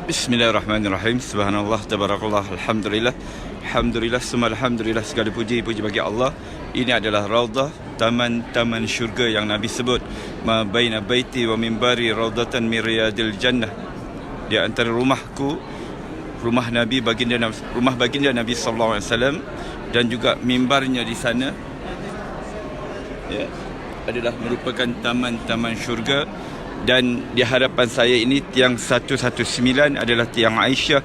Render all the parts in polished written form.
Bismillahirrahmanirrahim. Subhanallah, tabarakallah, alhamdulillah. Alhamdulillah, semua alhamdulillah, segala puji bagi Allah. Ini adalah raudhah, taman-taman syurga yang Nabi sebut. Ma baina baiti wa mimbari raudhatan min riyadil jannah. Di antara rumahku, rumah Nabi rumah baginda Nabi sallallahu alaihi wasallam dan juga mimbarnya di sana, ya, adalah merupakan taman-taman syurga. Dan di hadapan saya ini tiang 119 adalah tiang Aisyah,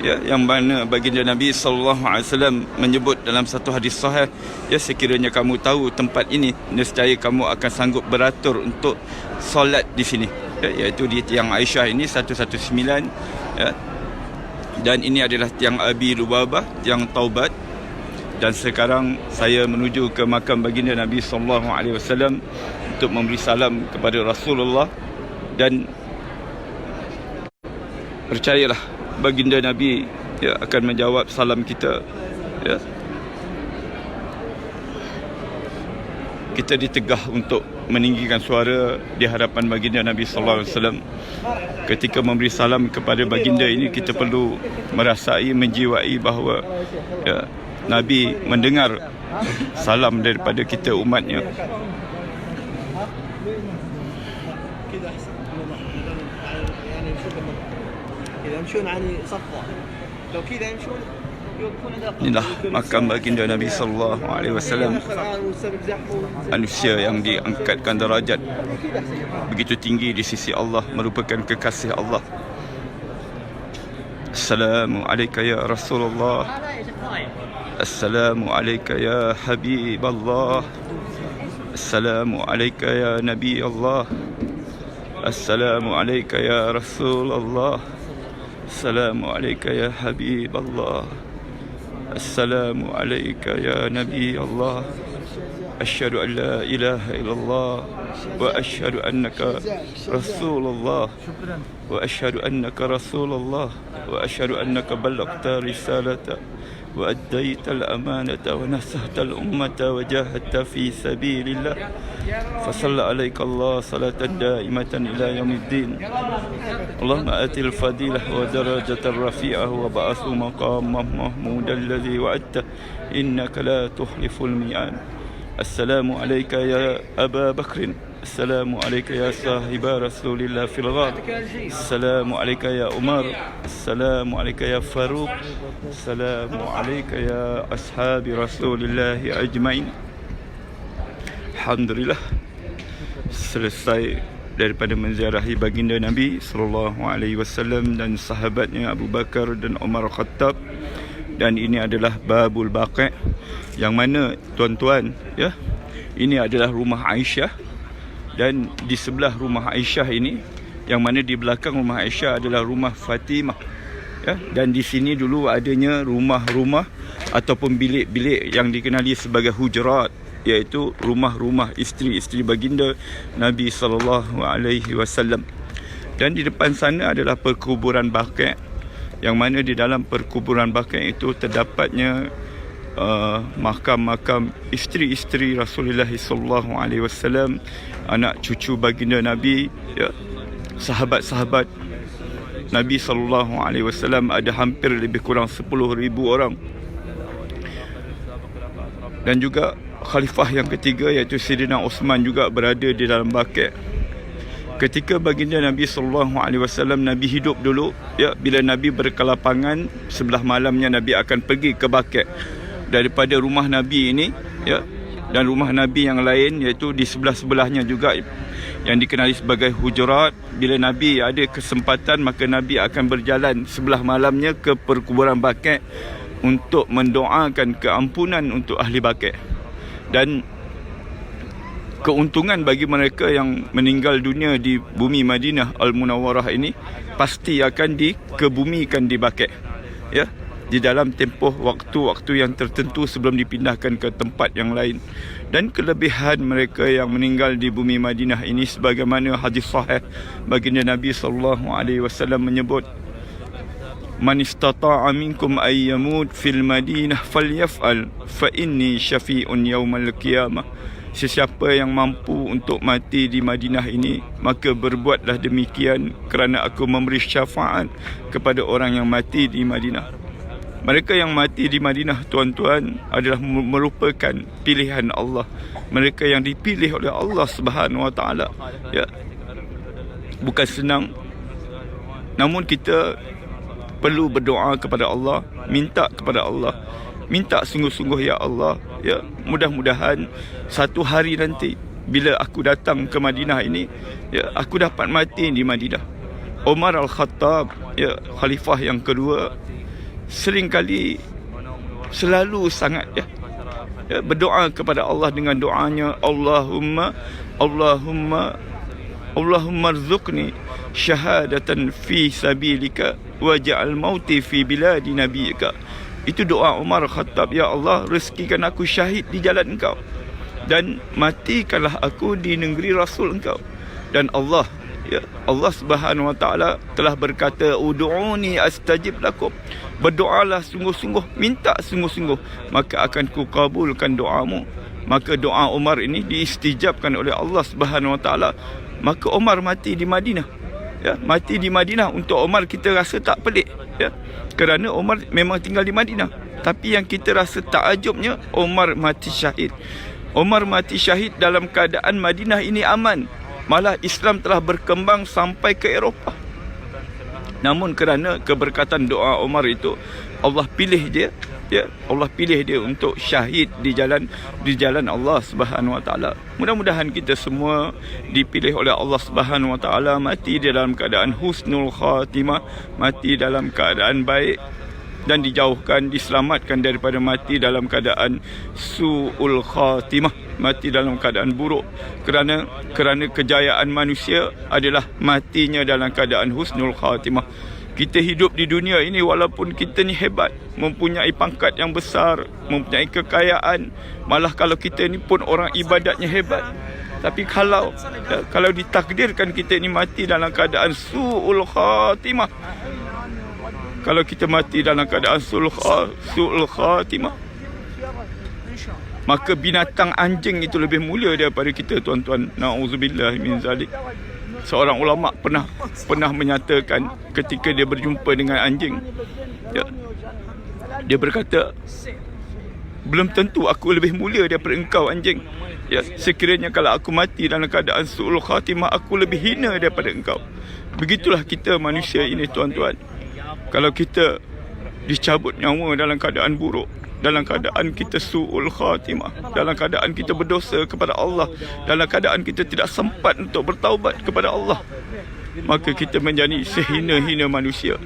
ya, yang mana baginda Nabi sallallahu alaihi wasallam menyebut dalam satu hadis sahih, ya, sekiranya kamu tahu tempat ini, nescaya kamu akan sanggup beratur untuk solat di sini, ya, iaitu di tiang Aisyah ini 119, ya. Dan ini adalah tiang Abi Lubabah, tiang Taubat. Dan sekarang saya menuju ke makam baginda Nabi sallallahu alaihi wasallam untuk memberi salam kepada Rasulullah. Dan percayalah, baginda Nabi, ya, akan menjawab salam kita, ya. Kita ditegah untuk meninggikan suara di hadapan baginda Nabi sallallahu alaihi wasallam. Ketika memberi salam kepada baginda ini, kita perlu merasai, menjiwai bahawa, ya, Nabi mendengar salam daripada kita umatnya. Inilah makam baginda Nabi sallallahu alaihi wasallam, manusia yang diangkatkan darajat begitu tinggi di sisi Allah, merupakan kekasih Allah. Assalamu alayka ya Rasulullah. Assalamu alayka ya Habiballah. Assalamu alayka ya Nabi Allah. Assalamu alayka ya Rasulullah. Assalamu alayka ya Habiballah. Assalamu alayka ya Nabi Allah. Asyhadu an la ilaha illallah wa asyhadu annaka Rasulullah wa asyhadu annaka Rasulullah wa asyhadu annaka ballaghta risalata wa addaita al-amanata wa nasahta al-ummata wa jahadta fi sabilillah. Fasalla alaika Allah salatan daimatan ila yaumiddin. Allahumma atil fadilah wa darajatan rafi'ah wa ba'athu maqamah mahmudan alladhi wa'adta innaka la tukhliful mi'ad. Assalamu alayka ya Aba Bakrin. Assalamu alayka ya sahiba Rasulillah fil ghar. Assalamu alayka ya Umar. Assalamu alayka ya Faruq. Assalamu alayka ya ashabi Rasulillah ajmain. Alhamdulillah, selesai daripada menziarahi baginda Nabi sallallahu alaihi wasallam dan sahabatnya Abu Bakar dan Umar Khattab. Dan ini adalah Babul Baqi', yang mana, tuan-tuan, ya, ini adalah rumah Aisyah. Dan di sebelah rumah Aisyah ini, yang mana di belakang rumah Aisyah adalah rumah Fatimah, ya. Dan di sini dulu adanya rumah-rumah ataupun bilik-bilik yang dikenali sebagai hujurat, iaitu rumah-rumah isteri-isteri baginda Nabi sallallahu alaihi wasallam. Dan di depan sana adalah perkuburan Baqi', yang mana di dalam perkuburan Baqi' itu terdapatnya makam-makam isteri-isteri Rasulullah sallallahu alaihi wasallam, anak cucu baginda Nabi, ya, sahabat-sahabat Nabi sallallahu alaihi wasallam, ada hampir lebih kurang 10,000 orang. Dan juga khalifah yang ketiga, iaitu Sayyidina Uthman, juga berada di dalam Baqi'. Ketika baginda Nabi sallallahu alaihi wasallam, Nabi hidup dulu, ya, bila Nabi berkelapangan, sebelah malamnya Nabi akan pergi ke Baqi'. Daripada rumah Nabi ini, ya, dan rumah Nabi yang lain, iaitu di sebelah-sebelahnya juga, yang dikenali sebagai hujurat. Bila Nabi ada kesempatan, maka Nabi akan berjalan sebelah malamnya ke perkuburan Baqi' untuk mendoakan keampunan untuk ahli Baqi'. Dan keuntungan bagi mereka yang meninggal dunia di bumi Madinah Al-Munawwarah ini pasti akan dikebumikan di Baqi', ya, di dalam tempoh waktu-waktu yang tertentu sebelum dipindahkan ke tempat yang lain. Dan kelebihan mereka yang meninggal di bumi Madinah ini, sebagaimana hadis sahih baginda Nabi sallallahu alaihi wasallam menyebut, man istata'a minkum ay yamut fil Madinah falyaf'al fa inni syafi'un yaumal qiyamah. sesiapa yang mampu untuk mati di Madinah ini, maka berbuatlah demikian kerana aku memberi syafaat kepada orang yang mati di Madinah. Mereka yang mati di Madinah, tuan-tuan, adalah merupakan pilihan Allah. Mereka yang dipilih oleh Allah Subhanahu Wa Taala. Ya. Bukan senang. Namun kita perlu berdoa kepada Allah, minta kepada Allah, minta sungguh-sungguh, ya Allah, ya, mudah-mudahan satu hari nanti bila aku datang ke Madinah ini, ya, aku dapat mati di Madinah. Umar Al-Khattab, ya, khalifah yang kedua, seringkali selalu sangat berdoa kepada Allah dengan doanya, Allahumma rzuqni syahadatan fi sabilika waj'al mauti fi biladi nabiyika. Itu doa Umar Khattab, ya Allah, rezekikan aku syahid di jalan Engkau dan matikanlah aku di negeri Rasul Engkau. Dan Allah, ya, Allah Subhanahu Wa Taala telah berkata, ud'uni astajib lakum. Berdoalah sungguh-sungguh, minta sungguh-sungguh, maka akan kukabulkan doamu. Maka doa Umar ini diistijabkan oleh Allah Subhanahu Wa Taala. Maka Umar mati di Madinah. Ya, mati di Madinah. Untuk Umar kita rasa tak pelik, ya, kerana Umar memang tinggal di Madinah. Tapi yang kita rasa takjubnya, Umar mati syahid. Umar mati syahid dalam keadaan Madinah ini aman. Malah Islam telah berkembang sampai ke Eropah. Namun kerana keberkatan doa Umar itu, Allah pilih dia, ya, Allah pilih dia untuk syahid di jalan Allah Subhanahu Wa Taala. Mudah-mudahan kita semua dipilih oleh Allah Subhanahu Wa Taala mati di dalam keadaan husnul khatimah, mati dalam keadaan baik, dan dijauhkan, diselamatkan daripada mati dalam keadaan su'ul khatimah, mati dalam keadaan buruk. Kerana kejayaan manusia adalah matinya dalam keadaan husnul khatimah. Kita hidup di dunia ini walaupun kita ni hebat, mempunyai pangkat yang besar, mempunyai kekayaan, malah kalau kita ni pun orang ibadatnya hebat, tapi kalau ditakdirkan kita ni mati dalam keadaan su'ul khatimah, kalau kita mati dalam keadaan su'ul khatimah, maka binatang anjing itu lebih mulia daripada kita, tuan-tuan. Na'udzubillah min zalik. Seorang ulama pernah menyatakan ketika dia berjumpa dengan anjing, ya, dia berkata, belum tentu aku lebih mulia daripada engkau, anjing. Ya, sekiranya kalau aku mati dalam keadaan su'ul khatimah, aku lebih hina daripada engkau. Begitulah kita manusia ini, tuan-tuan. Kalau kita dicabut nyawa dalam keadaan buruk, dalam keadaan kita su'ul khatimah, dalam keadaan kita berdosa kepada Allah, dalam keadaan kita tidak sempat untuk bertaubat kepada Allah, maka kita menjadi sehina-hina manusia.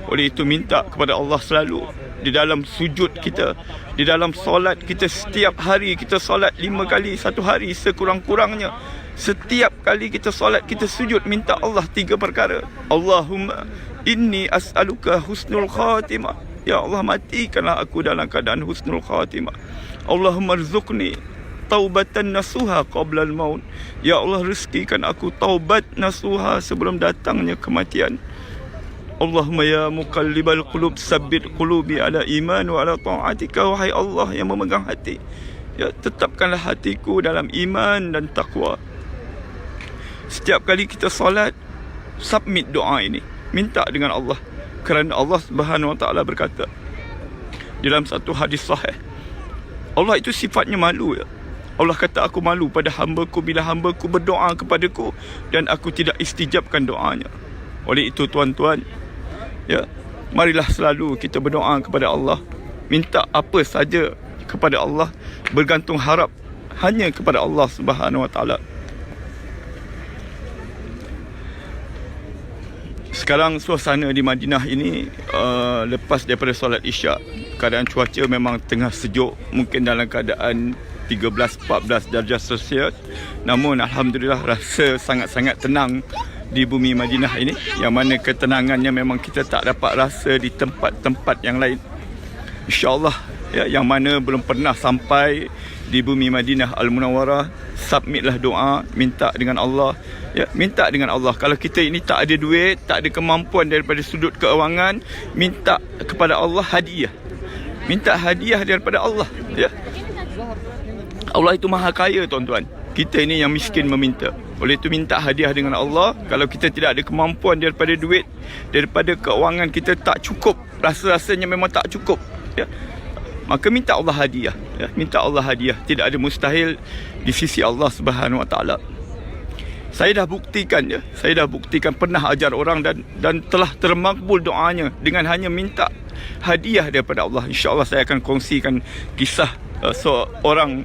Oleh itu minta kepada Allah selalu di dalam sujud kita, di dalam solat kita. Setiap hari kita solat 5 kali satu hari sekurang-kurangnya. Setiap kali kita solat, kita sujud, minta Allah 3 perkara. Allahumma inni as'aluka husnul khatimah. Ya Allah, matikanlah aku dalam keadaan husnul khatimah. Allahumma rzuqni taubatan nasuha qabla al-maut. Ya Allah, rezekikan aku taubat nasuha sebelum datangnya kematian. Allahumma ya muqallibal qulub sabbit qulubi ala iman wa ala ta'atika. Wahai Allah yang memegang hati, ya, tetapkanlah hatiku dalam iman dan taqwa. Setiap kali kita solat, submit doa ini, minta dengan Allah. Kerana Allah Subhanahu Wa Taala berkata dalam satu hadis sahih, Allah itu sifatnya malu, ya. Allah kata, aku malu pada hamba-Ku bila hamba-Ku berdoa kepadaku dan aku tidak istijabkan doanya. Oleh itu, tuan-tuan, ya, marilah selalu kita berdoa kepada Allah, minta apa saja kepada Allah, bergantung harap hanya kepada Allah Subhanahu Wa Taala. Sekarang suasana di Madinah ini, lepas daripada solat Isyak, keadaan cuaca memang tengah sejuk, mungkin dalam keadaan 13-14 darjah Celsius. Namun alhamdulillah rasa sangat-sangat tenang di bumi Madinah ini, yang mana ketenangannya memang kita tak dapat rasa di tempat-tempat yang lain. InsyaAllah, ya, yang mana belum pernah sampai di bumi Madinah Al-Munawwarah, submitlah doa, minta dengan Allah, ya, minta dengan Allah. Kalau kita ini tak ada duit, tak ada kemampuan daripada sudut keuangan, minta kepada Allah hadiah, minta hadiah daripada Allah, ya. Allah itu maha kaya, tuan-tuan. Kita ini yang miskin meminta. Oleh itu minta hadiah dengan Allah. Kalau kita tidak ada kemampuan daripada duit, daripada keuangan kita tak cukup, rasa-rasanya memang tak cukup, ya, maka minta Allah hadiah, ya. Minta Allah hadiah. Tidak ada mustahil di sisi Allah Subhanahu Wa Taala. Saya dah buktikan, ya. Saya dah buktikan pernah ajar orang dan telah termakbul doanya dengan hanya minta hadiah daripada Allah. InsyaAllah saya akan kongsikan kisah seorang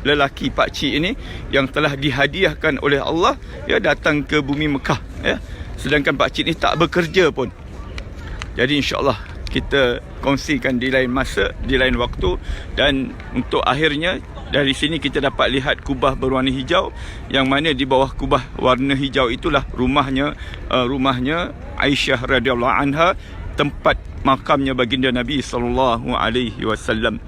lelaki pakcik ini yang telah dihadiahkan oleh Allah, ya, datang ke bumi Mekah, ya. Sedangkan pakcik ini tak bekerja pun. Jadi insyaAllah kita kongsikan di lain masa, di lain waktu. Dan untuk akhirnya, dari sini kita dapat lihat kubah berwarna hijau, yang mana di bawah kubah warna hijau itulah rumahnya Aisyah radhiyallahu anha, tempat makamnya baginda Nabi sallallahu alaihi wasallam.